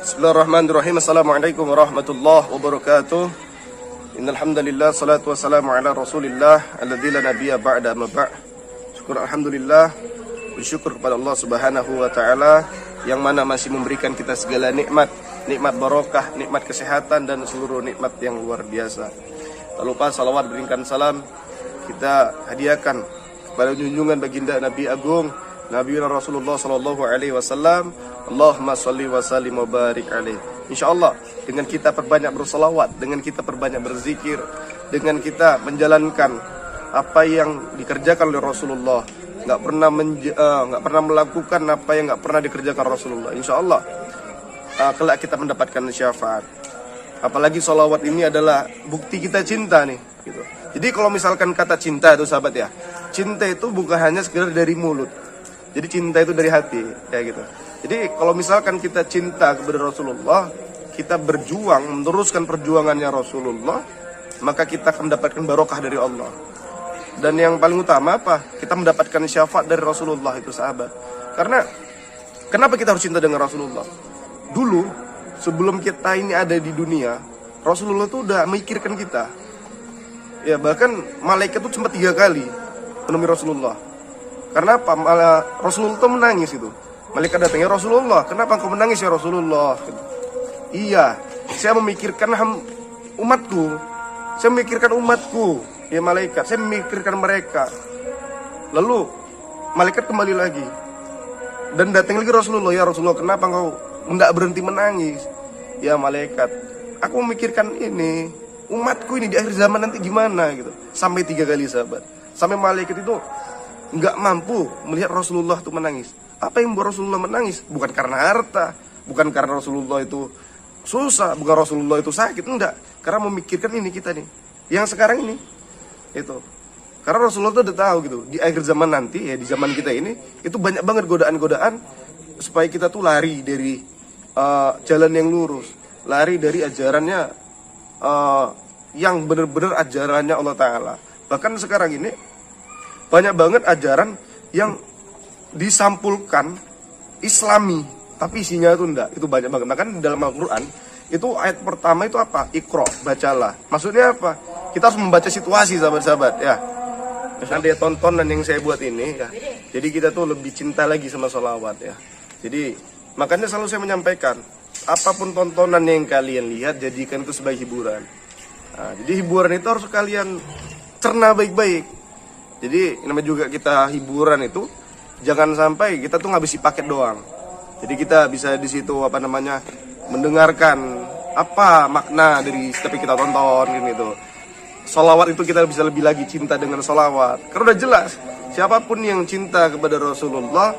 Bismillahirrahmanirrahim. Assalamualaikum warahmatullahi wabarakatuh. Innal hamdalillah salatu wassalamu ala Rasulillah alladzi la nabiyya ba'da ma ba'. Syukur alhamdulillah, bersyukur kepada Allah Subhanahu wa taala yang mana masih memberikan kita segala nikmat, nikmat barokah, nikmat kesehatan dan seluruh nikmat yang luar biasa. Tak lupa salawat berikan salam kita hadiahkan kepada junjungan baginda Nabi Agung Nabi Rasulullah sallallahu alaihi wasallam. Allahumma shalli wa sallim wa barik alaih. Insyaallah dengan kita perbanyak berselawat, dengan kita perbanyak berzikir, dengan kita menjalankan apa yang dikerjakan oleh Rasulullah, nggak pernah melakukan apa yang nggak pernah dikerjakan Rasulullah, insyaallah kelak kita mendapatkan syafaat. Apalagi sholawat ini adalah bukti kita cinta nih gitu. Jadi kalau misalkan kata cinta itu sahabat ya, cinta itu bukan hanya sekedar dari mulut, jadi cinta itu dari hati kayak gitu. Jadi kalau misalkan kita cinta kepada Rasulullah, kita berjuang meneruskan perjuangannya Rasulullah, maka kita akan mendapatkan barokah dari Allah. Dan yang paling utama apa? Kita mendapatkan syafaat dari Rasulullah itu sahabat. Karena kenapa kita harus cinta dengan Rasulullah? Dulu sebelum kita ini ada di dunia, Rasulullah itu udah memikirkan kita. Ya bahkan malaikat itu sempat 3 kali menemui Rasulullah. Karena apa? Malah Rasulullah itu menangis itu. Malaikat datang, ya Rasulullah, kenapa engkau menangis ya Rasulullah? Iya, saya memikirkan umatku. Saya memikirkan umatku. Ya malaikat, saya memikirkan mereka. Lalu malaikat kembali lagi. Dan datang lagi Rasulullah, ya Rasulullah, kenapa engkau tidak berhenti menangis? Ya malaikat, aku memikirkan ini, umatku ini di akhir zaman nanti gimana gitu. Sampai 3 kali sahabat. Sampai malaikat itu nggak mampu melihat Rasulullah itu menangis. Apa yang membuat Rasulullah menangis? Bukan karena harta, bukan karena Rasulullah itu susah, bukan Rasulullah itu sakit, enggak. Karena memikirkan ini kita nih, yang sekarang ini, itu. Karena Rasulullah itu udah tahu gitu, di akhir zaman nanti ya, di zaman kita ini, itu banyak banget godaan-godaan supaya kita tuh lari dari jalan yang lurus, lari dari ajarannya yang benar-benar ajarannya Allah Taala. Bahkan sekarang ini banyak banget ajaran yang disampulkan Islami, tapi isinya itu enggak, itu banyak banget. Bahkan dalam Al-Quran itu ayat pertama itu apa? Iqra, bacalah. Maksudnya apa? Kita harus membaca situasi sahabat-sahabat ya. Nanti tontonan yang saya buat ini ya, jadi kita tuh lebih cinta lagi sama sholawat ya. Jadi makanya selalu saya menyampaikan, apapun tontonan yang kalian lihat, jadikan itu sebagai hiburan. Nah, jadi hiburan itu harus kalian cerna baik-baik. Jadi namanya juga kita hiburan itu, jangan sampai kita tuh ngabisi paket doang. Jadi kita bisa di situ mendengarkan apa makna dari setiap yang kita tonton gitu. Sholawat itu kita bisa lebih lagi cinta dengan sholawat. Karena udah jelas, siapapun yang cinta kepada Rasulullah,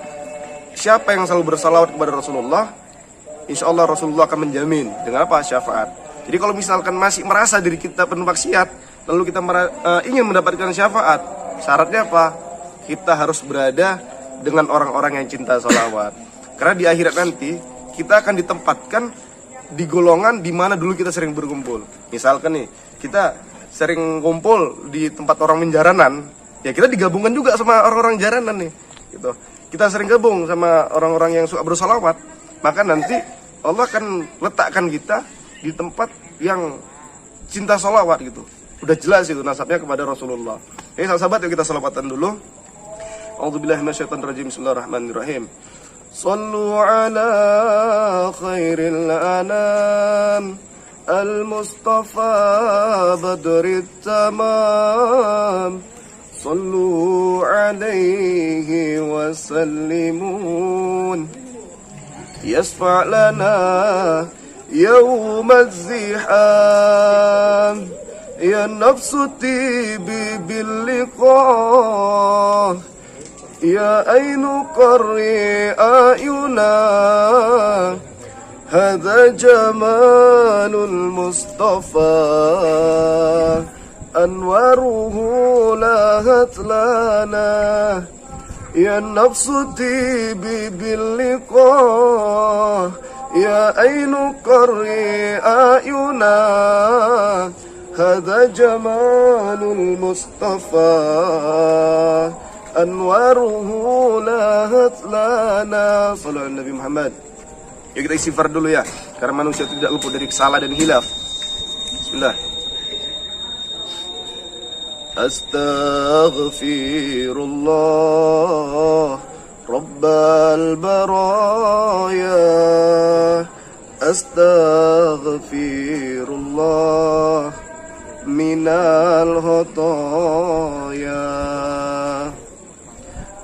siapa yang selalu bersalawat kepada Rasulullah, insya Allah Rasulullah akan menjamin dengan apa? Syafaat. Jadi kalau misalkan masih merasa diri kita penuh maksiat, lalu kita ingin mendapatkan syafaat, syaratnya apa? Kita harus berada dengan orang-orang yang cinta sholawat. Karena di akhirat nanti kita akan ditempatkan di golongan di mana dulu kita sering berkumpul. Misalkan nih, kita sering kumpul di tempat orang menjaranan, ya kita digabungkan juga sama orang-orang jaranan nih. Gitu. Kita sering gabung sama orang-orang yang suka bersolawat, maka nanti Allah akan letakkan kita di tempat yang cinta sholawat gitu. Udah jelas itu nasabnya kepada Rasulullah. Jadi sahabat, yuk kita sholawatan dulu. A'udzubillahi minasyaitonirrajim. Bismillahirrahmanirrahim. Shallu ala khairil anam al-mustafa badrit tamam. Shallu alaihi wa sallimun yasfa' lana yawm az-ziham ya nafsu tibi bil liqa. Ya ainu qarri ayuna hadza jamalul mustafa anwaruhu lahat lana ya nafsu tibi bil liqa ya ainu qarri ayuna هذا جمال المصطفى أنواره لاهت لنا. Sallallahu alaihi Nabi Muhammad. Ya, kita istighfar dulu ya, karena manusia tidak luput dari kesalahan dan hilaf. Bismillah. Astaghfirullah Rabbal baraya. Astaghfirullah minal khataya.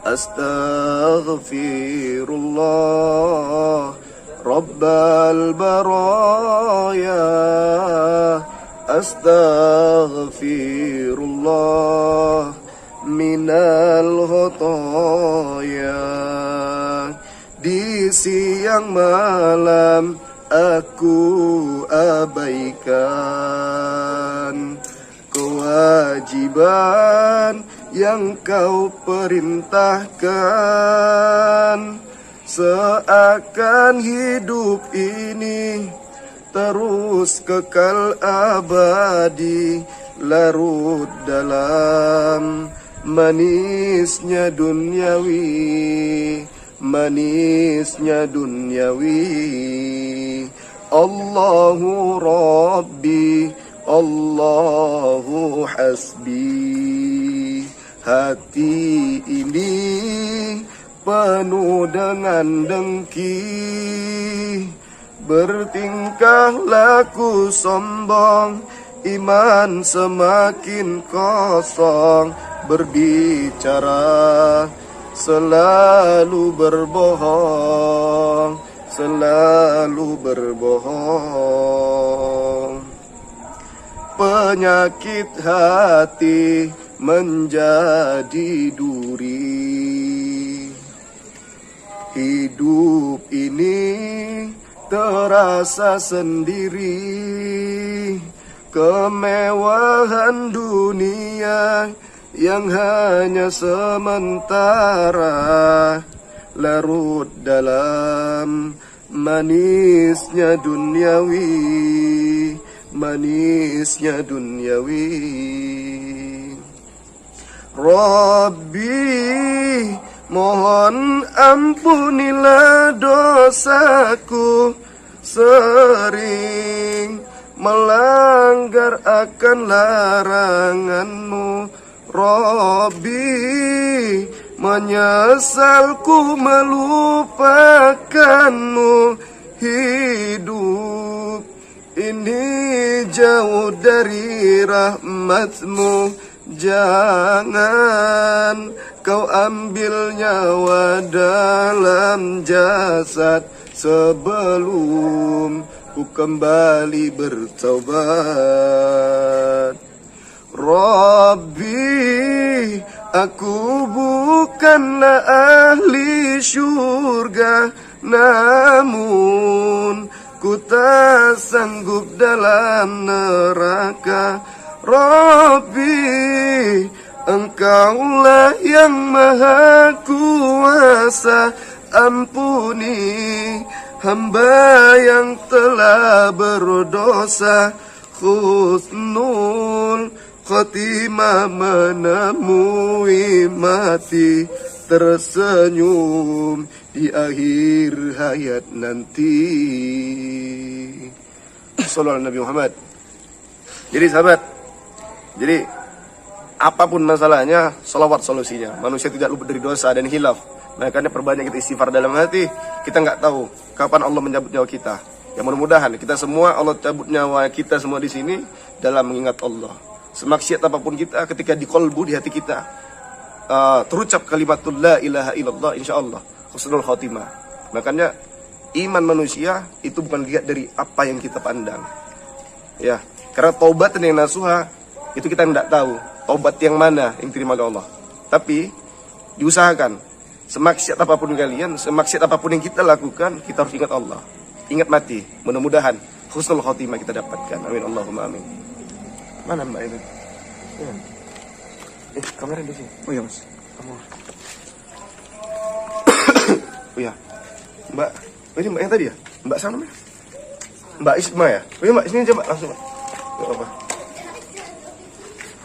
Astaghfirullah Rabbal baraya. Astaghfirullah minal khataya. Di siang malam aku abaikan kewajiban yang kau perintahkan. Seakan hidup ini terus kekal abadi, larut dalam manisnya duniawi, manisnya duniawi. Allahu Rabbi, Allahu hasbi. Hati ini penuh dengan dengki, bertingkah laku sombong, iman semakin kosong, berbicara selalu berbohong, selalu berbohong. Penyakit hati menjadi duri. Hidup ini terasa sendiri, kemewahan dunia yang hanya sementara, larut dalam manisnya duniawi, manisnya duniawi. Rabbi, mohon ampunilah dosaku, sering melanggar akan laranganmu. Rabbi, menyesalku melupakanmu. Hidup ini jauh dari rahmatmu. Jangan kau ambil nyawa dalam jasad sebelum ku kembali bertaubat. Rabbi, aku bukanlah ahli syurga, namun ku tak sanggup dalam neraka. Rabbi, Engkaulah yang maha kuasa, ampuni hamba yang telah berdosa. Husnul khotimah menemui mati, tersenyum di akhir hayat nanti. Sallallahu alaihi Nabi Muhammad. Jadi sahabat, jadi apapun masalahnya, salawat solusinya. Manusia tidak luput dari dosa dan hilaf. Makanya perbanyak kita istighfar dalam hati. Kita nggak tahu kapan Allah mencabut nyawa kita. Ya mudah-mudahan kita semua Allah cabut nyawa kita semua di sini dalam mengingat Allah. Semaksiat apapun kita, ketika di kolbu, di hati kita terucap kalimatul la ilaha illallah, insyaallah husnul khotimah. Makanya iman manusia itu bukan dilihat dari apa yang kita pandang. Ya, karena taubat yang nasuha itu kita tidak tahu taubat yang mana yang diterima oleh Allah. Tapi diusahakan semaksiat apapun kalian, semaksiat apapun yang kita lakukan, kita harus ingat Allah, ingat mati. Mudah-mudahan husnul khotimah kita dapatkan. Amin Allahumma amin. Mana Mbak itu? Ya. Kamera di sini. Oh iya Mas. Kamu. Oh iya. Mbak, ini Mbak yang tadi ya? Mbak sama namanya? Mbak Isma ya? Oh iya Mbak, sini coba langsung Mbak. Gak apa-apa.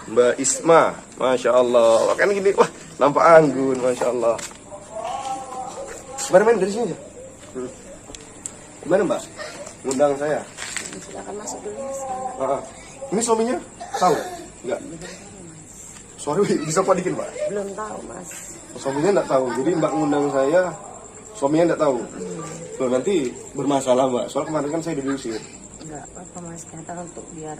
Mbak Isma, Masya Allah. Kan gini, wah nampak anggun, Masya Allah. Main dari sini aja. Gimana Mbak? Ngundang saya. Silakan masuk dulu Mas. Ini suaminya tahu? Enggak. Sorry, bisa kok dikit Mbak? Belum tahu Mas. Suaminya enggak tahu. Jadi Mbak ngundang saya, suaminya enggak tahu. Tuh, nanti bermasalah Mbak. Soal kemarin kan saya diusir. Enggak apa-apa Mas, ternyata untuk biar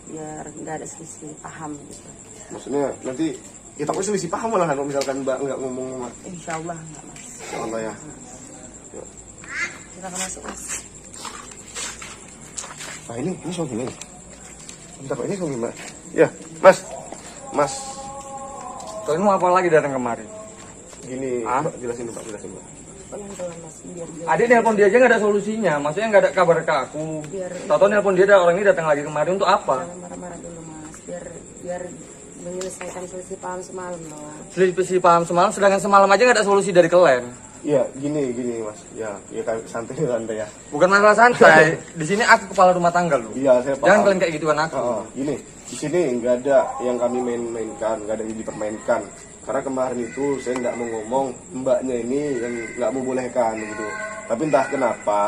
biar nggak ada selisih paham gitu. Maksudnya nanti ya takut selisih paham malah kalau misalkan Mbak nggak ngomong Mbak. Insya Allah enggak Mas. Insya Allah ya. Silakan masuk Mas. Nah ini suaminya. Bentar Pak, ini suami Mbak. Ya, Mas. Kalian mau apa lagi datang kemari? Gini, Mbak, jelasin Mbak. Pelan-pelan Mas, biar Adik nelpon dia aja nggak ada solusinya, maksudnya nggak ada kabar ke aku. Tahu nelpon dia, ada orang ini datang lagi kemari untuk apa? jangan marah-marah dulu Mas, biar menyelesaikan selisih paham semalam loh. Selisih paham semalam, sedangkan semalam aja nggak ada solusi dari kalian. Iya, gini Mas. Ya kan santai ya. Bukan masalah santai. Di sini aku kepala rumah tangga loh. Iya, saya paham. Jangan kalian kayak gituan aku. Gini, di sini nggak ada yang kami main-mainkan, nggak ada yang dipermainkan. Karena kemarin itu saya nggak mau ngomong mbaknya ini yang nggak mau bolehkan gitu. Tapi entah kenapa,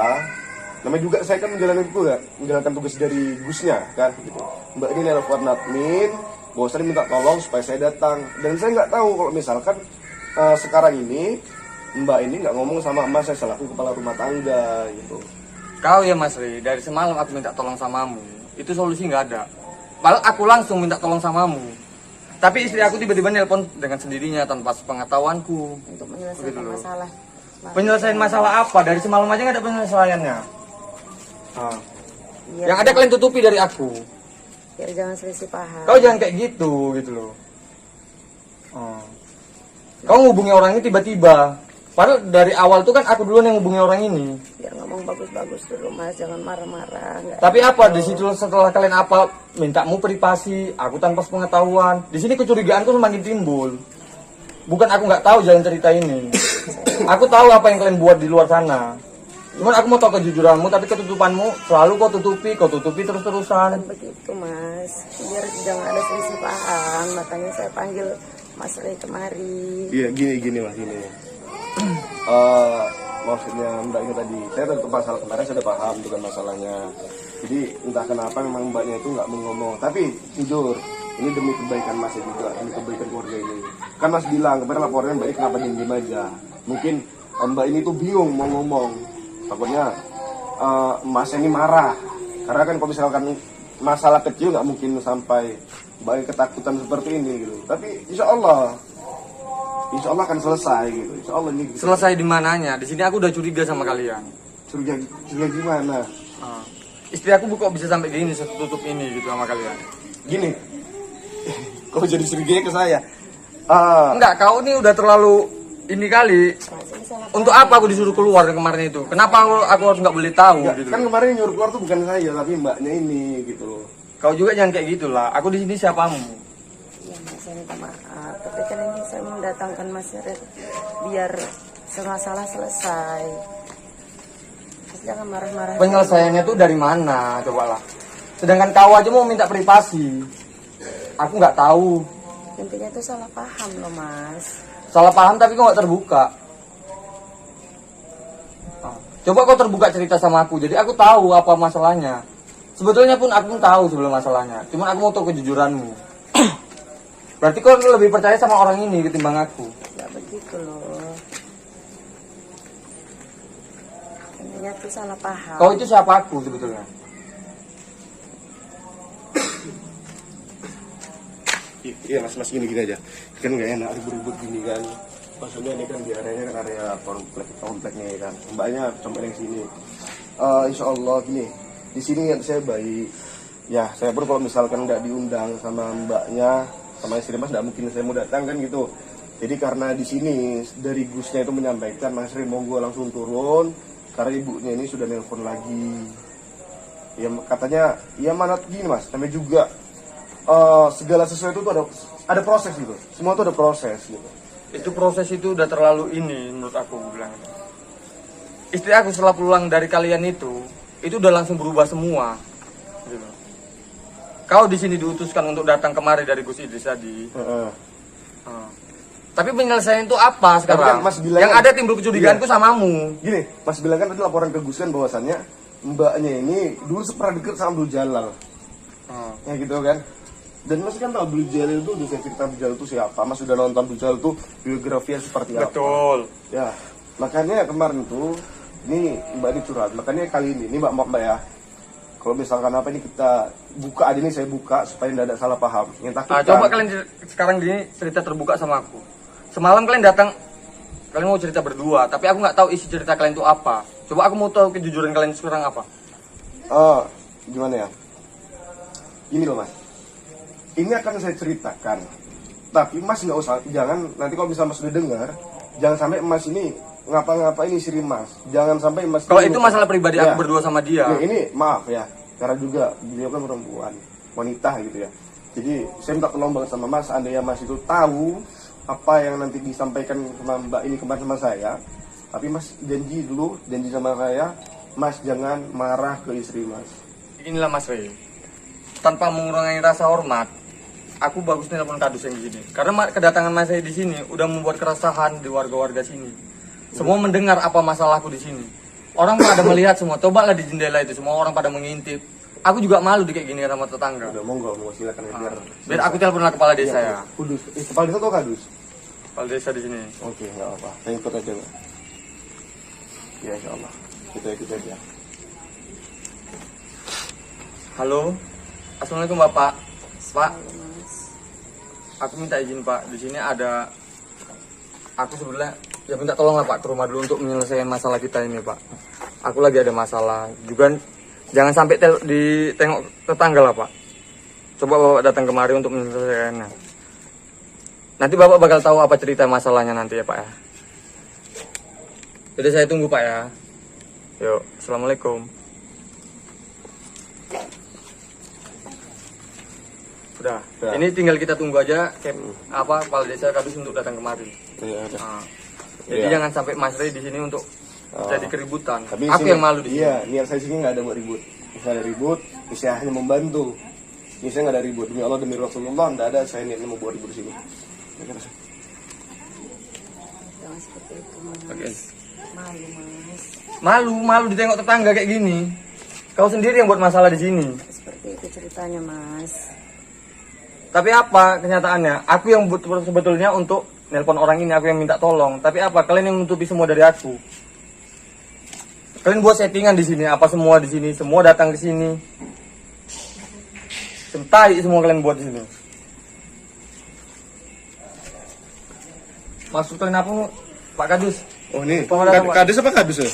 namanya juga saya kan menjalankan tugas dari Gusnya kan gitu. Mbak ini nelfon admin, bosan minta tolong supaya saya datang. Dan saya nggak tahu kalau misalkan sekarang ini Mbak ini nggak ngomong sama emak saya selaku kepala rumah tangga gitu. Kau ya Mas Ri, dari semalam aku minta tolong samamu. Itu solusi nggak ada. Malah aku langsung minta tolong samamu. Tapi istri aku tiba-tiba nelpon dengan sendirinya tanpa sepengetahuanku. Untuk menyelesaikan Begitu loh. masalah. Penyelesaian masalah apa? Dari semalam aja nggak ada penyelesaiannya. Biar, Yang ada kalian tutupi dari aku. biar jangan selisih paham. Kau jangan kayak gitu loh. Kau ngubungi orang ini tiba-tiba. Padahal dari awal tuh kan aku duluan yang ngubungi orang ini. Biar ngomong bagus-bagus dulu Mas, jangan marah-marah. Tapi apa di situ setelah kalian apa mintamu privasi, aku tanpa pengetahuan. Di sini kecurigaanku semakin timbul. Bukan aku nggak tahu jalan cerita ini. Aku tahu apa yang kalian buat di luar sana. Cuman aku mau tahu kejujuranmu, tapi ketutupanmu selalu kau tutupi terus-terusan. Begitu Mas, biar jangan ada selisih paham. Makanya saya panggil Mas Ray kemari. Iya, gini Mas, gini. Maksudnya mbak ini tadi, saya tentang masalah kemarin saya udah paham dengan masalahnya. Jadi entah kenapa memang mbaknya itu nggak mau ngomong. Tapi jujur, ini demi kebaikan Mas juga, demi kebaikan keluarga ini. Kan Mas bilang kemarin laporannya mbak ini kenapa diem aja. Mungkin mbak ini tuh bingung mau ngomong. Takutnya Mas ini marah. Karena kan kalau misalkan masalah kecil nggak mungkin sampai mbak ini ketakutan seperti ini gitu. Tapi insya Allah akan selesai gitu. Insya Allah ini gitu. Selesai di mananya? Di sini aku udah curiga sama kalian. Curiga gimana? Istri aku kok bisa sampai gini setutup ini gitu sama kalian. Gini, kau jadi curiga ke saya? Enggak, kau ini udah terlalu ini kali. Untuk apa aku disuruh keluar kemarin itu? Kenapa aku harus nggak boleh tahu? Enggak, Gitu kan loh. kemarin yang nyuruh keluar tuh bukan saya, tapi mbaknya ini gitu loh. Kau juga jangan kayak gitulah. Aku di sini siapamu? Iya Mas, saya minta maaf. Tapi kan ini saya mendatangkan Mas Ray biar masalah selesai. Mas jangan marah-marah. Penyelesaiannya tuh dari mana? Cobalah. Sedangkan kau aja mau minta privasi. Aku nggak tahu. Intinya itu salah paham loh Mas. Salah paham tapi kau nggak terbuka. Coba kau terbuka cerita sama aku. Jadi aku tahu apa masalahnya. Sebetulnya pun aku pun tahu sebelum masalahnya. Cuman aku mau tahu kejujuranmu. Berarti kau lebih percaya sama orang ini ketimbang aku. Gak begitu loh. Intinya itu salah paham. Kau itu siapa aku sebetulnya? Iya mas gini aja. Kan nggak enak ribut-ribut gini kan. Maksudnya ini kan di areanya kan area kompleknya kan. Mbaknya sampai yang sini. Insya Allah gini. Di sini saya baik. Ya saya pun kalau misalkan nggak diundang sama mbaknya, sama istri Mas nggak mungkin saya mau datang kan gitu. Jadi karena di sini dari Gusnya itu menyampaikan Mas Ri mau gue langsung turun karena ibunya ini sudah nelpon lagi. Ya katanya ya mana gini Mas, namanya juga segala sesuatu itu ada proses gitu. Semua itu ada proses gitu. Itu proses itu udah terlalu ini menurut aku bilang. Istri aku setelah pulang dari kalian itu udah langsung berubah semua. Gitu. kau di sini diutuskan untuk datang kemari dari Gus Idris tadi. Tapi penyelesaian itu apa sekarang? Kan Mas bilang yang kan, ada timbul kecurigaanku samamu. Gini, Mas bilang kan ada laporan ke Gus kan bahwasannya mbaknya ini dulu pernah deket sama Abdul Jalal. Ya gitu kan. Dan Mas kan tahu Abdul Jalal itu, udah saya cerita Abdul Jalal itu siapa. Mas sudah nonton Abdul Jalal itu biografinya seperti apa. Betul. Ya, makanya kemarin tuh ini mbak ini curhat. Makanya kali ini mbak ya. Kalau misalkan apa ini kita buka aja nih, saya buka supaya tidak ada salah paham. Yang takut Coba kalian sekarang gini cerita terbuka sama aku. Semalam kalian datang, kalian mau cerita berdua, tapi aku nggak tahu isi cerita kalian itu apa. Coba aku mau tahu kejujuran kalian sekarang apa. Gimana ya? Ini loh Mas. Ini akan saya ceritakan. Tapi Mas nggak usah, jangan nanti kalau bisa Mas udah dengar, jangan sampai Mas ini ngapa-ngapain istri Mas. Jangan sampai Mas. Kalau itu masalah pribadi ya, aku berdua sama dia. Ini maaf ya, karena juga beliau kan perempuan, wanita gitu ya. Jadi saya minta tolong banget sama Mas, andai Mas itu tahu apa yang nanti disampaikan sama Mbak ini kemarin sama saya, tapi Mas janji sama saya, Mas jangan marah ke istri Mas. Inilah Mas Rey, tanpa mengurangi rasa hormat, aku bagus nelpon Kadus yang di sini. Karena kedatangan Mas Rey di sini udah membuat keresahan di warga-warga sini. Semua mendengar apa masalahku di sini. Orang pada melihat semua, cobalah di jendela itu semua orang pada mengintip. Aku juga malu di kayak gini sama tetangga. Udah monggo silakan ya, biar aku telepon kepala desa ya. Kudus. Kepala desa atau Kadus? Kepala desa di sini. Oke, nggak apa. Saya ikut aja Mbak. Ya insyaallah. Kita aja. Halo. Assalamualaikum Bapak. Pak. Aku minta izin Pak. Di sini ada. Aku sebenarnya ya minta tolong lah Pak ke rumah dulu untuk menyelesaikan masalah kita ini Pak. Aku lagi ada masalah. Juga jangan sampai ditengok tetangga lah Pak. Coba Bapak datang kemari untuk menyelesaikannya. Nanti Bapak bakal tahu apa cerita masalahnya nanti ya Pak ya. Jadi saya tunggu Pak ya. Yuk, Assalamualaikum. Udah. Ini tinggal kita tunggu aja kepala desa Kadus untuk datang kemari. Iya, Jadi jangan sampai Mas Rey di sini untuk jadi keributan. Tapi aku sini, yang malu di sini. Iya, niat saya sini nggak ada buat ribut. Nggak ada ribut, saya hanya membantu. Ini saya nggak ada ribut. Demi Allah, demi Rasulullah, nggak ada saya niatnya mau buat ribut di sini. Jangan seperti itu Mas. Oke. Malu Mas. Malu ditengok tetangga kayak gini. Kau sendiri yang buat masalah di sini. Seperti itu ceritanya Mas. Tapi apa kenyataannya? Aku yang sebetulnya untuk nelpon orang ini, aku yang minta tolong. Tapi apa? Kalian yang menutupi semua dari aku. Kalian buat settingan di sini, apa semua di sini, semua datang ke sini. Sentai semua kalian buat di sini. Maksud kalian apa, Pak Kadus? Oh ini, Pak Kadus apa Kadus ya?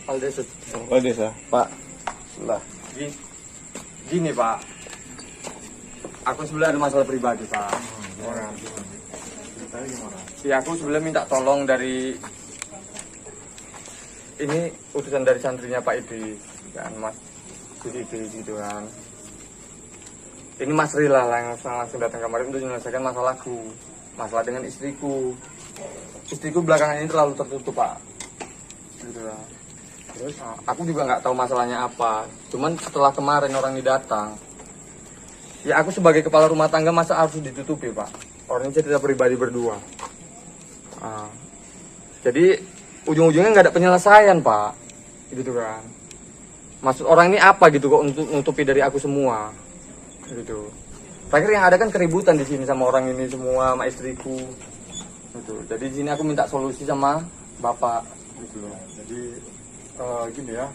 Aldesut. Oh desa, Pak. Lah. Gini Pak. Aku sebenarnya ada masalah pribadi Pak. Ya aku sebenarnya minta tolong dari ini utusan dari santrinya Pak Idris kan Mas Idris gitu kan. Ini Mas Rila lah yang langsung datang kemarin untuk menyelesaikan masalahku, masalah dengan istriku. Istriku belakangan ini terlalu tertutup Pak. Gitu kan. Terus aku juga nggak tahu masalahnya apa. Cuman setelah kemarin orang ini datang, ya aku sebagai kepala rumah tangga masa harus ditutupi Pak. Orang ini cerita pribadi berdua. Jadi ujung-ujungnya nggak ada penyelesaian Pak, gitu kan. Maksud orang ini apa gitu kok untuk nutupi dari aku semua, gitu. Terakhir yang ada kan keributan di sini sama orang ini semua, sama istriku, gitu. Jadi di sini aku minta solusi sama Bapak, gitu loh. Jadi gini ya,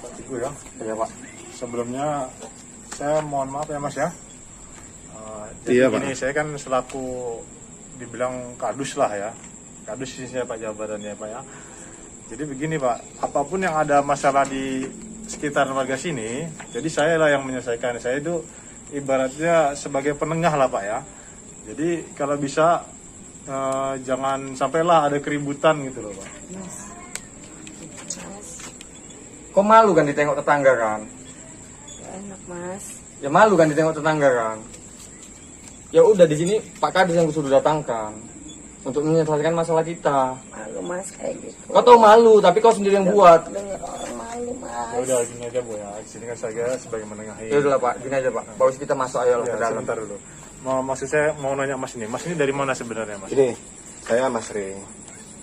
Pak Ibu ya. Ya Pak. Sebelumnya saya mohon maaf ya Mas ya. Iya, Jadi gini, Pak. saya kan selaku dibilang kadus lah ya. Kadus sih saya Pak jabarannya Pak ya. Jadi begini Pak, apapun yang ada masalah di sekitar warga sini, jadi saya lah yang menyelesaikan. Saya itu ibaratnya sebagai penengah lah Pak ya. Jadi kalau bisa jangan sampailah ada keributan gitu loh Pak. Mas. Kok malu kan ditengok tetangga kan? Gak enak Mas. Ya malu kan ditengok tetangga kan? Ya udah di sini Pak Kadus yang suruh datangkan untuk menyelesaikan masalah kita. Malu Mas kayak gitu. Kau tahu malu, tapi kau sendiri yang buat. Dengar orang malu Mas. udah gini aja Bu ya. Di sini kan saya sebagai menengahi. Ya udah lah Pak, gini aja Pak. Bagus kita masuk aja lah Ya, ke dalam. sebentar dulu. Maksud saya mau nanya Mas ini. Mas ini dari mana sebenarnya Mas? Ini saya Mas Re.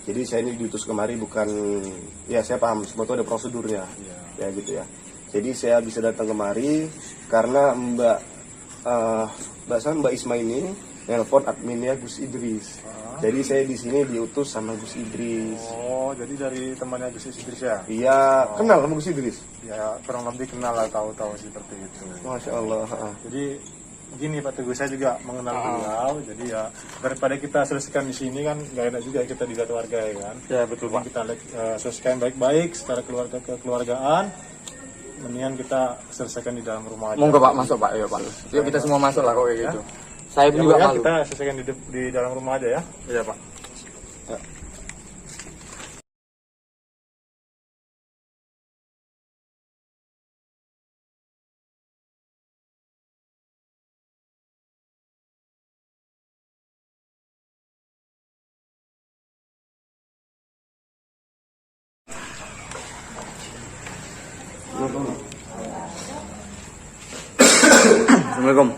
Jadi saya ini diutus kemari bukan, ya saya paham semua itu ada prosedurnya, ya gitu ya. Jadi saya bisa datang kemari karena Mbak Isma ini nelpon adminnya Gus Idris. Jadi saya di sini diutus sama Gus Idris. Oh, jadi dari temannya Gus Idris ya? Iya, kenal sama Gus Idris? Ya kurang lebih kenal lah, tahu-tahu seperti itu. Masya Allah. Jadi gini Pak Teguh, saya juga mengenal beliau. Jadi ya daripada kita selesaikan di sini kan nggak enak juga kita dilihat warga ya kan. Ya betul Pak. Kita selesaikan baik-baik secara kekeluargaan. Mendingan kita selesaikan di dalam rumah aja. Monggo Pak, masuk Pak. Ayo Pak. Yuk kita semua masuk lah kok kayak gitu. Saya Ya, juga Bu, ya, malu. kita selesaikan di dalam rumah aja ya. Iya Pak. Assalamualaikum.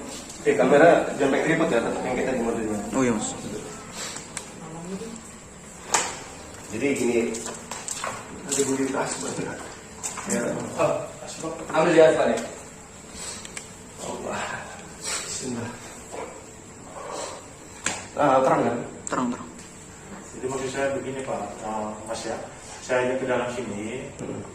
Kamera jangan pakai tripod ya, tetap yang kita di mode. Oh iya Mas. Jadi gini, ada bunyi tas betul. Ya. Ambil di atas Pak nih. Allah. Bismillah. Terang kan? Terang. Jadi maksud saya begini Pak, Mas ya. Saya ajak ke dalam sini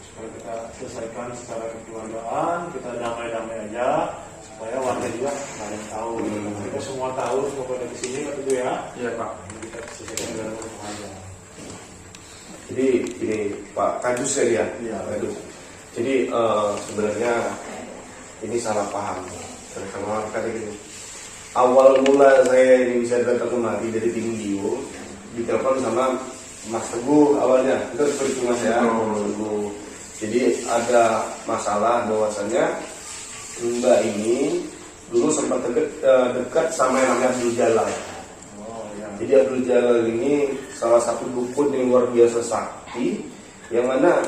supaya kita selesaikan secara kekeluargaan, kita damai-damai aja supaya warga juga nggak ada yang tahu. Kita semua tahu, semua pada di sini Pak Teguh ya. Iya Pak. Kita selesaikan di dalam rumah aja. Jadi ini Pak Kadus ya dia. Iya. Kadus. Jadi sebenarnya ini salah paham. Sama kata gini. Awal mula saya ini bisa datang kemari dari tim Dio, ditelepon sama Mas Teguh awalnya. Itu seperti itu Mas ya. Mas Teguh. Jadi ada masalah bahwasannya Mbak ini dulu sempat dekat sama yang namanya Abdul Jalal. Oh iya. Jadi Abdul Jalal ini salah satu dukun yang luar biasa sakti, yang mana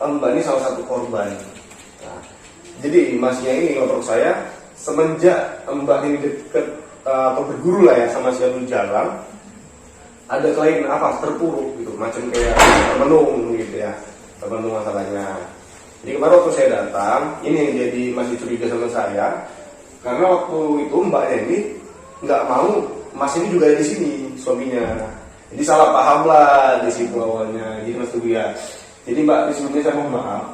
Mbak ini salah satu korban. Nah, jadi masnya ini lapor saya semenjak Mbak ini dekat atau berguru lah ya sama si Abdul Jalal, ada klien apa terpuruk gitu, macam kayak termenung gitu ya, termenung masalahnya. Jadi kemarin waktu saya datang, ini yang jadi masih curiga sama saya, karena waktu itu Mbaknya ini nggak mau Mas ini juga ada di sini suaminya. Jadi salah paham lah di situ awalnya. Jadi Mas Teguh ya. Jadi Mbak di sebelumnya saya mohon maaf.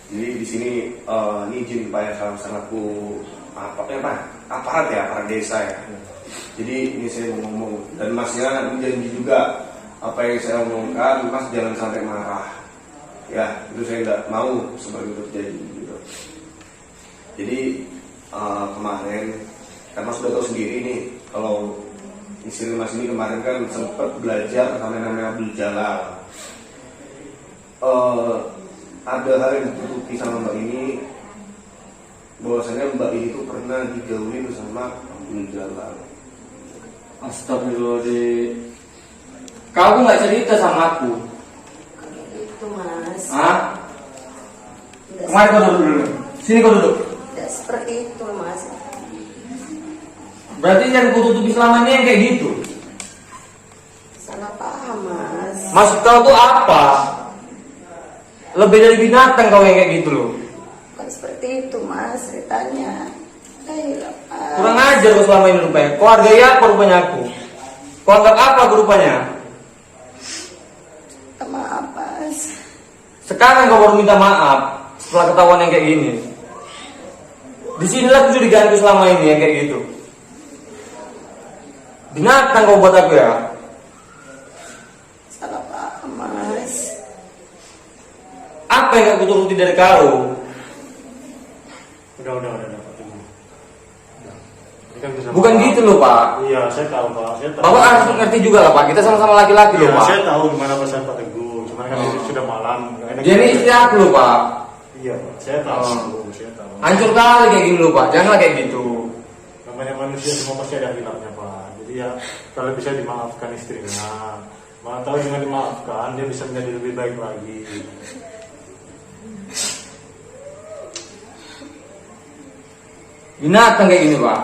Jadi di sini ini izin Pak ya selaku aparat desa ya. Jadi ini saya mau ngomong dan Masnya janji juga apa yang saya omongkan, Mas jangan sampai marah. Ya, itu saya tidak mau seperti itu terjadi. Gitu. Jadi kemarin kan Mas sudah tahu sendiri nih kalau istri Mas ini kemarin kan sempat belajar sama yang namanya Abdul Jalal. Ada hal yang ditutupi sama Mbak ini, bahwasanya Mbak ini itu pernah digauli bersama Abdul Jalal. Astagfirullahaladzim. Kamu nggak cerita sama aku? Itu Mas. Hah? Kemarin kau duduk dulu. Sini kau duduk. Tidak seperti itu Mas. Berarti yang kau tutupi selama ini yang kayak gitu. Salah paham Mas. Maksud kau tuh apa? Lebih dari binatang kau yang kayak gitu loh. Bukan seperti itu Mas ceritanya. Ayolah Mas. Kurang ajar kau selama ini rupanya. Kau hargai apa rupanya aku? Kau anggap apa aku rupanya? Maaf Mas. Sekarang kau baru minta maaf setelah ketahuan yang kayak gini. Disinilah kecurigaanku selama ini yang kayak gitu. Binatang kau buat aku ya. Salah paham Mas. Apa yang aku turuti dari kau? Udah Pak Teguh. Udah. Ini kan bersama Bukan Pak. gitu loh Pak. Iya, saya tahu Pak. Saya tahu. Bapak harus ngerti juga lah Pak. Kita sama-sama laki-laki Iya, loh Pak. saya tahu gimana perasaan Pak Teguh. Cuman kan itu sudah malam. Nggak enak Dia ini kita- istri aku loh Pak. Iya Pak, saya tahu. Saya tahu. Hancur kali kayak gini loh Pak. Janganlah kayak gitu. Namanya manusia semua pasti ada hilangnya Pak. Jadi ya kalau bisa dimaafkan istrinya, mana tahu dengan dimaafkan dia bisa menjadi lebih baik lagi. Binatang kayak gini Pak.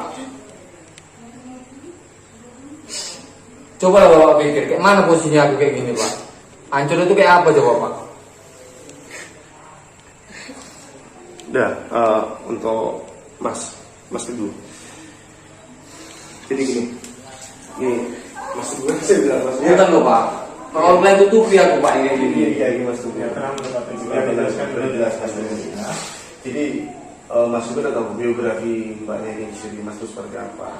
Coba lah Bapak pikir, kayak mana posisinya aku kayak gini Pak. Hancur itu kayak apa coba Pak? Udah, untuk Mas Teguh. Jadi gini, Mas Teguh kan saya bilang Mas. Bukan loh Pak. Kalau kalian tutupi aku Pak yang kayak gini. Iya, Mas Teguh. Ya, terang Bapak juga Ya, dijelaskan sudah dijelaskan. Jadi Mas Teguh udah tahu biografi Mbaknya ini istri Mas itu seperti apa.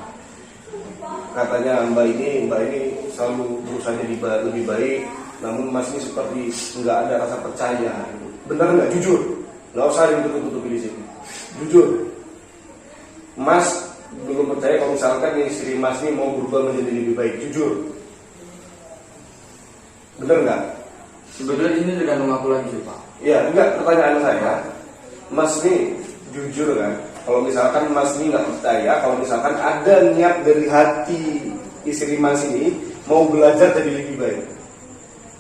Katanya Mbak ini selalu berusaha jadi lebih baik, namun Mas ini seperti nggak ada rasa percaya. Benar nggak? Jujur, nggak usah ditutup-tutupi di sini. Jujur, Mas belum percaya kalau misalkan istri Mas ini mau berubah menjadi lebih baik. Jujur, benar nggak? Sebetulnya ini tergantung aku lagi sih Pak. Iya, enggak, pertanyaan saya, Mas ini jujur kan? Kalau misalkan Mas ini nggak percaya, kalau misalkan ada niat dari hati istri Mas ini mau belajar jadi lebih baik,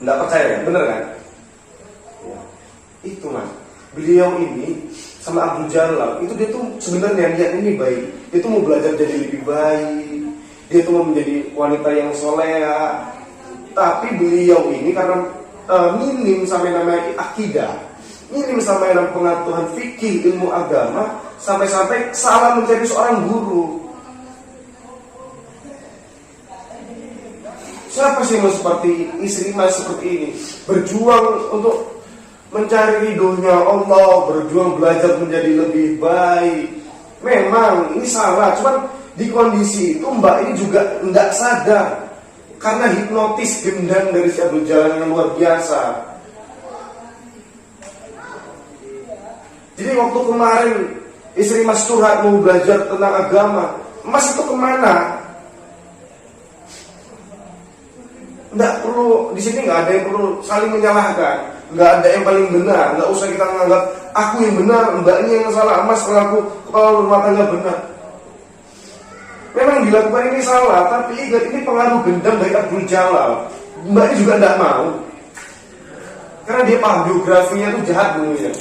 nggak percaya kan? Bener kan? Ya. Itu Mas, beliau ini sama Abdul Jalal itu dia tuh sebenarnya niat ini baik, dia tuh mau belajar jadi lebih baik, dia tuh mau menjadi wanita yang soleha, tapi beliau ini karena minim sampai namanya akidah, minim sampai namanya pengetahuan fikih ilmu agama, sampai-sampai salah menjadi seorang guru. Siapa sih Mas seperti istri Mas seperti ini, berjuang untuk mencari ridhonya Allah, berjuang belajar menjadi lebih baik. Memang ini salah, cuman di kondisi itu Mbak ini juga tidak sadar karena hipnotis gendang dari si Abdul Jalal yang luar biasa. Jadi waktu kemarin istri Mas curhat mau belajar tentang agama, Mas itu kemana? Nggak perlu, di sini nggak ada yang perlu saling menyalahkan, nggak ada yang paling benar, nggak usah kita menganggap aku yang benar, mbaknya yang salah, Mas selaku kepala rumah tangga benar. Memang dilakukan ini salah, tapi ingat ini pengaruh gendam dari Abdul Jalal. Mbaknya juga nggak mau, karena dia paham biografinya itu jahat dulunya.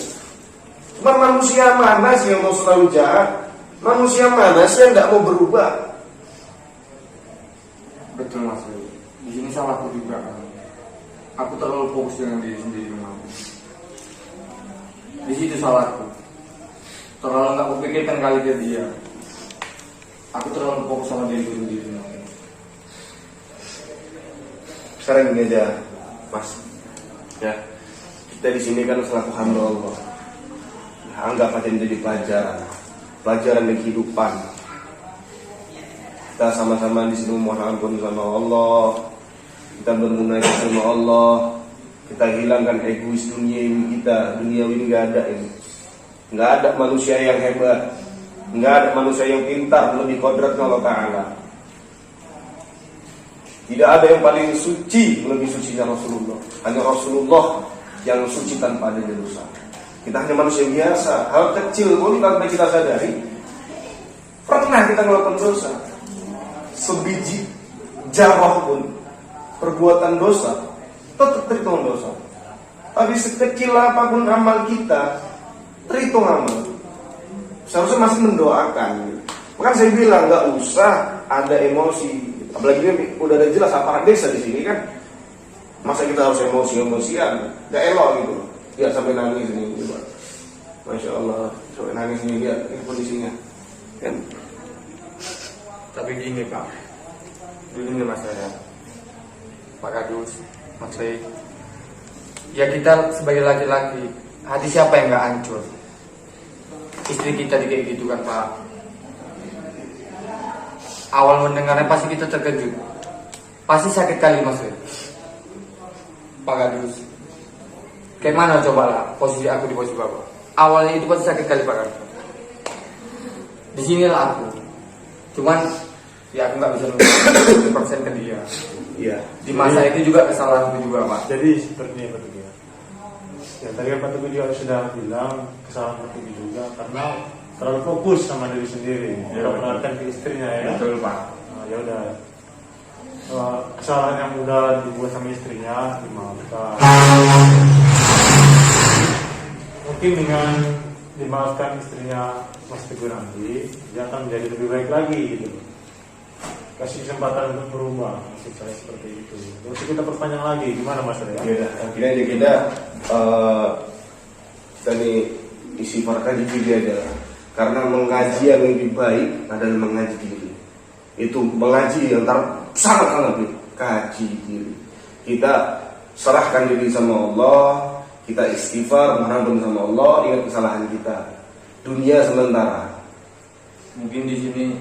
Cuma manusia mana sih yang mau selalu jahat? Manusia mana sih yang nggak mau berubah? Betul Mas. Di sini salahku juga kan. Aku terlalu fokus dengan diri sendiri Mas. Di situ salahku. Terlalu nggak kupikirkan kali ke dia. Aku terlalu fokus sama diriku sendiri Mas. Sekarang ini aja, Mas. Ya, kita di sini kan selaku hamba Allah. Anggap aja menjadi pelajaran dari kehidupan. Kita sama-sama di sini mohon ampun sama Allah. Kita bermunajat sama Allah. Kita hilangkan egois duniawi kita. Duniawi ini nggak ada ini. Nggak ada manusia yang hebat. Nggak ada manusia yang pintar lebih kodrat Allah Taala. Tidak ada yang paling suci lebih sucinya Rasulullah. Hanya Rasulullah yang suci tanpa adanya dosa. Kita hanya manusia biasa. Hal kecil pun tanpa kita sadari, pernah kita melakukan dosa. Sebiji jarah pun perbuatan dosa tetap terhitung dosa. Tapi sekecil apapun amal kita terhitung amal. Seharusnya masih mendoakan. Makanya saya bilang nggak usah ada emosi. Apalagi ini udah ada jelas aparat desa di sini kan. Masa kita harus emosian? Nggak elok gitu. Ya sampai nangis ini juga. Masya Allah, sampai nangis ini lihat ini kondisinya. Kan? Tapi gini Pak, begini Mas saya, Pak Kadus, Mas Rey. Ya kita sebagai laki-laki, hati siapa yang nggak hancur? Istri kita kayak gitu kan Pak. Awal mendengarnya pasti kita terkejut, pasti sakit kali Mas Rey. Pak Kadus, kayak mana coba lah posisi aku di posisi Bapak? Awalnya itu pasti sakit kali Pak Kadus. Disinilah aku. Cuman ya aku nggak bisa nunggu 100% ke dia. Iya. Di masa itu juga kesalahanku juga Pak. Jadi seperti ini Pak Teguh. Ya tadi Pak Teguh juga sudah bilang kesalahan Pak Teguh juga karena terlalu fokus sama diri sendiri, tidak perhatian ke istrinya ya. Betul Pak. Nah, ya udah. Kesalahan yang udah dibuat sama istrinya dimaafkan. Mungkin dengan dimaafkan istrinya Mas Teguh nanti, dia akan menjadi lebih baik lagi gitu. Kasih kesempatan untuk berubah, maksud saya seperti itu. Terus kita perpanjang lagi, gimana Mas Ria? Ya, akhirnya aja kita nih istighfarkan diri adalah karena mengaji yang lebih baik adalah mengaji diri. Itu mengaji yang sangat kaji diri. Kita serahkan diri sama Allah, kita istighfar, mengampun sama Allah, ingat kesalahan kita. Dunia sementara. Mungkin di sini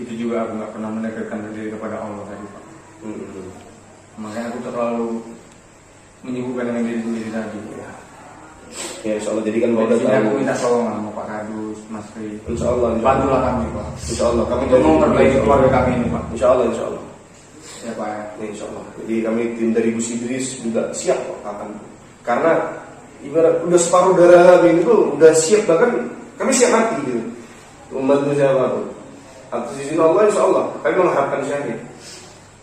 gitu juga aku nggak pernah mendekatkan diri kepada Allah tadi Pak. Makanya aku terlalu menyibukkan dengan diri sendiri tadi. Ya insya Allah, jadi kan mau Di sini aku tahu. minta tolong sama Pak Kadus, Mas Ri. Insya Allah. Bantulah kami Pak. Insya Allah kami Untuk memperbaiki keluarga kami ini Pak. Insya Allah, insya Allah. Ya Pak ya. Ya, insya Allah. Jadi kami tim dari Gus Idris juga siap kok kapan. Karena ibarat udah separuh darah kami itu udah siap, bahkan kami siap mati gitu. Membantu siapapun. Atas izin Allah, insya Allah kami mengharapkan syahid.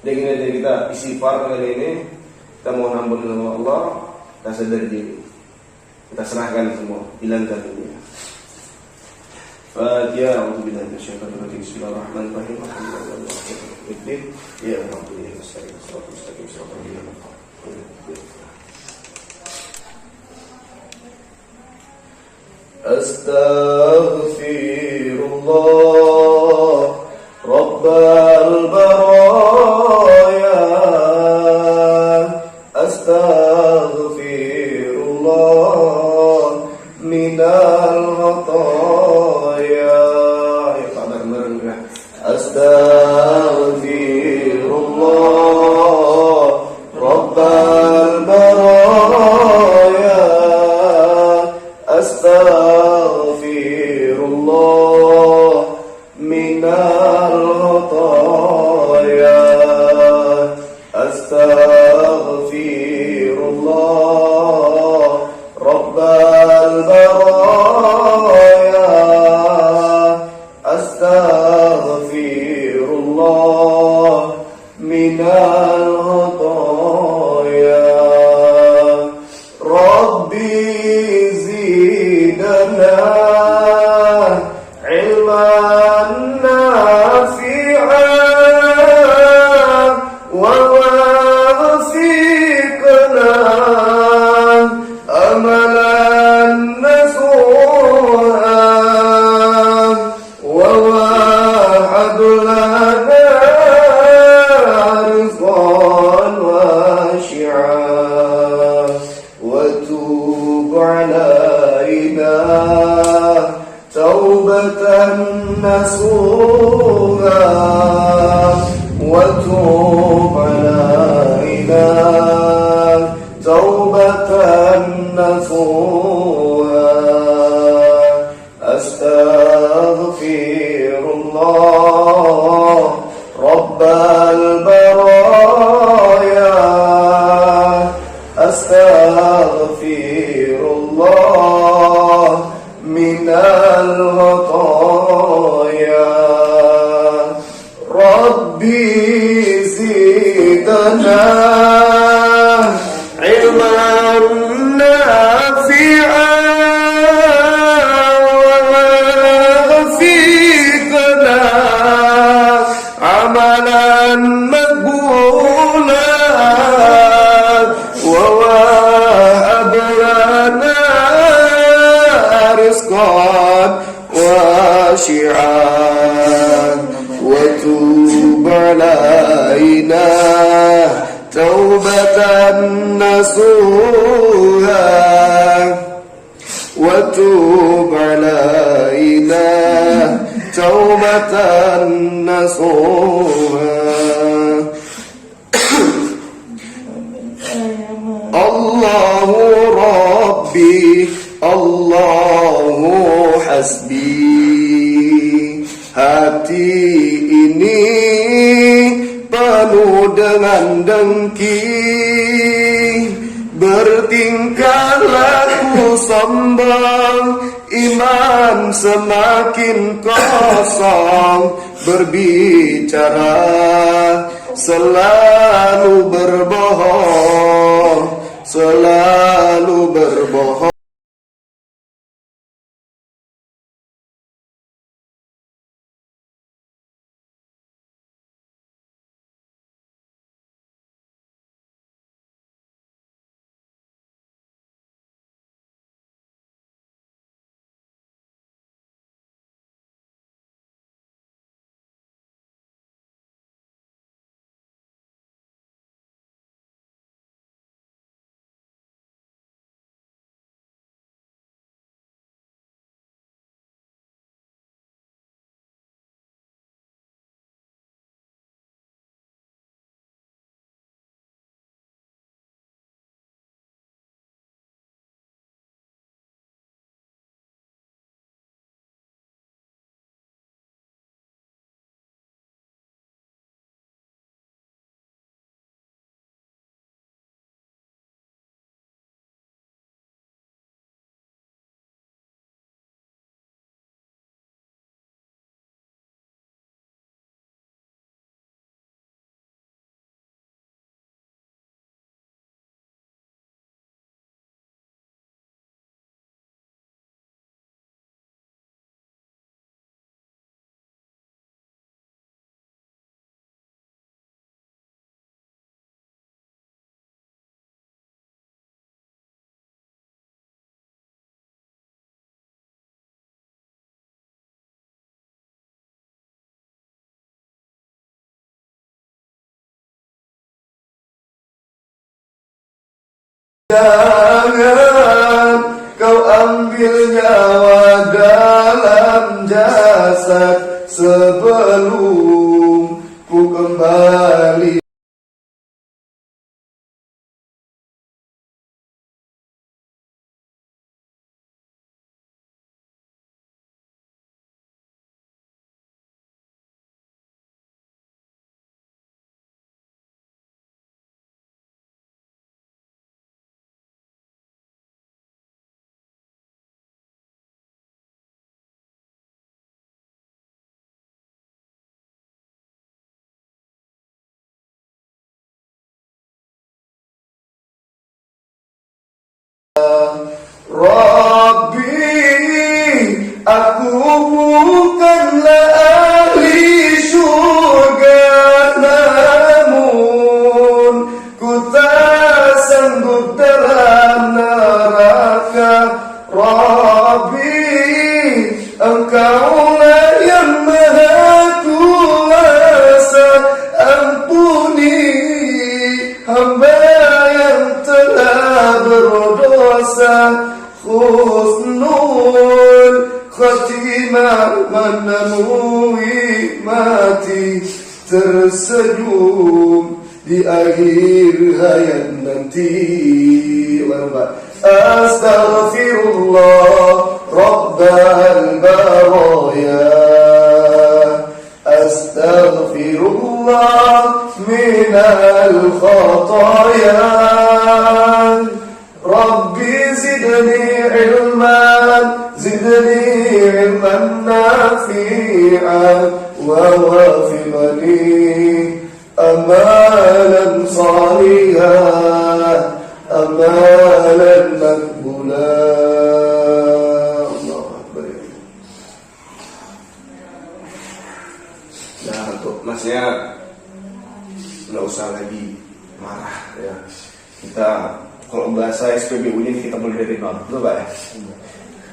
Jadi gini aja, kita istighfar kali ini, kita mohon ampun sama Allah, kita sadar diri, kita serahkan semua, hilangkan dunia. Fatiha, a'udzubillahi minasyaitonir rajim. Bismillahirrahmanirrahim. Alhamdulillah. Ya Rabbi, ya Mustaqim, siratal mustaqim, siratal ladzina an'amta 'alaihim. Astaghfirullah Rabbal baraya. Astaghfirullah minal khataya. Ya Pak bareng-bareng ya. Astaghfirullah Rabbal baraya. Astaghfirullah minal khataya. Astaghfirullah Rabbal baraya. Astaghfirullah minal khataya. Rabbi zidna ilman nafi'an wa wasiqna amalan nasuhan wa wahab lana rizqan washi'an wa tub alaina taubatan nasuha wa tub alaina taubatan nasuha. Astaghfirullah Rabbal baraya. Astaghfirullah minal khataya. Rabbi zidna ilman nafi'an wa wafiqna amalan maqbulan wa wahab lana rizqan washi'an wa tub alaina taubatan nasuha wa tub alaina taubatan nasuha. Allahu Rabbi, Allahu hasbi. Hati ini penuh dengan dengki, bertingkah laku sombong, iman semakin kosong, berbicara selalu berbohong, selalu berbohong. Jangan kau ambil nyawa dalam jasad sebelum ku kembali. Rabbi, aku bukanlah ahli surga, namun ku tak sanggup dalam neraka. Rabbi, Engkaulah yang maha kuasa, ampuni hamba yang telah berdosa. Husnul khatimah menemui mati, tersenyum di akhir hayat nanti. Astaghfirullah Rabbal baraya, astaghfirullah minal khataya. Rabbi zidni ilman, zidni ilman nafi'an, wa wafiqni amalan salihah, amalan makbulah. Allahu Akbar. Nah, untuk masnya nggak usah lagi marah ya. Kita kalau bahasa SPBU ini kita mulai dari nol, betul Pak ya?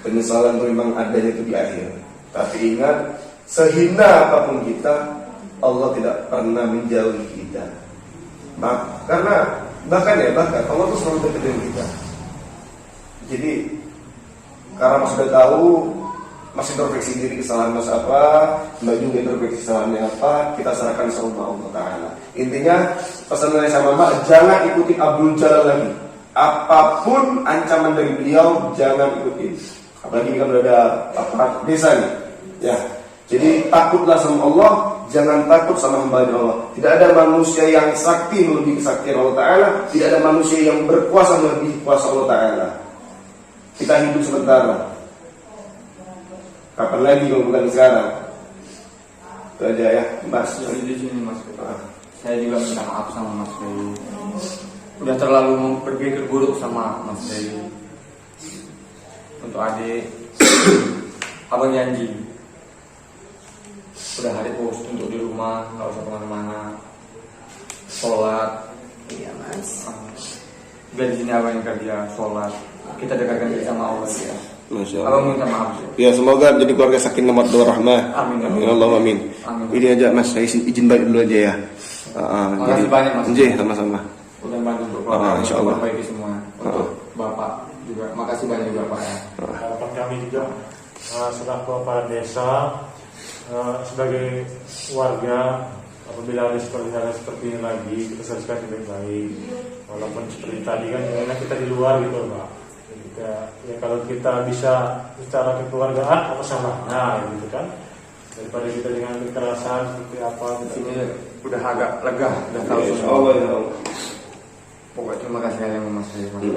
Penyesalan itu memang adanya itu di akhir. Tapi ingat, sehina apapun kita, Allah tidak pernah menjauhi kita. Karena bahkan Allah itu selalu dekat dengan kita. Jadi karena Mas sudah tahu, Mas introspeksi diri kesalahan Mas apa, Mbak juga introspeksi kesalahannya apa, kita serahkan sama Allah Ta'ala. Intinya pesannya sama Mbak, jangan ikuti Abdul Jalal lagi. Apapun ancaman dari beliau, jangan ikutin. Apalagi kita berada aparat desa nih, ya. Jadi takutlah sama Allah, jangan takut sama hamba Allah. Tidak ada manusia yang sakti melebihi kesaktian Allah Ta'ala. Tidak ada manusia yang berkuasa melebihi kuasa Allah Ta'ala. Kita hidup sementara. Kapan lagi kalau bukan sekarang? Itu aja ya, Mas. Di sini Mas. Saya juga minta maaf sama Mas Dewi. Udah terlalu berpikir buruk sama Mas Dewi. Untuk adik, abang janji udah hari post untuk di rumah, nggak usah kemana-mana, sholat. Iya Mas. Biar di sini abang yang kerja, sholat. Kita dekatkan diri sama Allah ya. Masya Abang minta maaf. Ya, semoga jadi keluarga sakinah mawaddah rahmah. Amin. Amin. Allahumma amin. Amin. Ini aja Mas, saya izin balik dulu aja ya. Makasih banyak Mas. Nggih, sama-sama. Udah bantu untuk keluarga, insyaallah. memperbaiki semua. Untuk Bapak juga, makasih banyak juga Pak ya. Harapan kami juga selaku kepala desa, sebagai warga, apabila ada hal seperti ini lagi, kita selesaikan dengan baik. Walaupun seperti tadi kan enak kita di luar gitu Pak. Ya kalau kita bisa secara kekeluargaan, apa salahnya gitu kan, daripada kita dengan kekerasan seperti apa. Ini udah agak lega, udah tahu Insya semua. Allah, ya Allah. Pokoknya terima kasih yang Mas Dewi.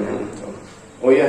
Oh iya.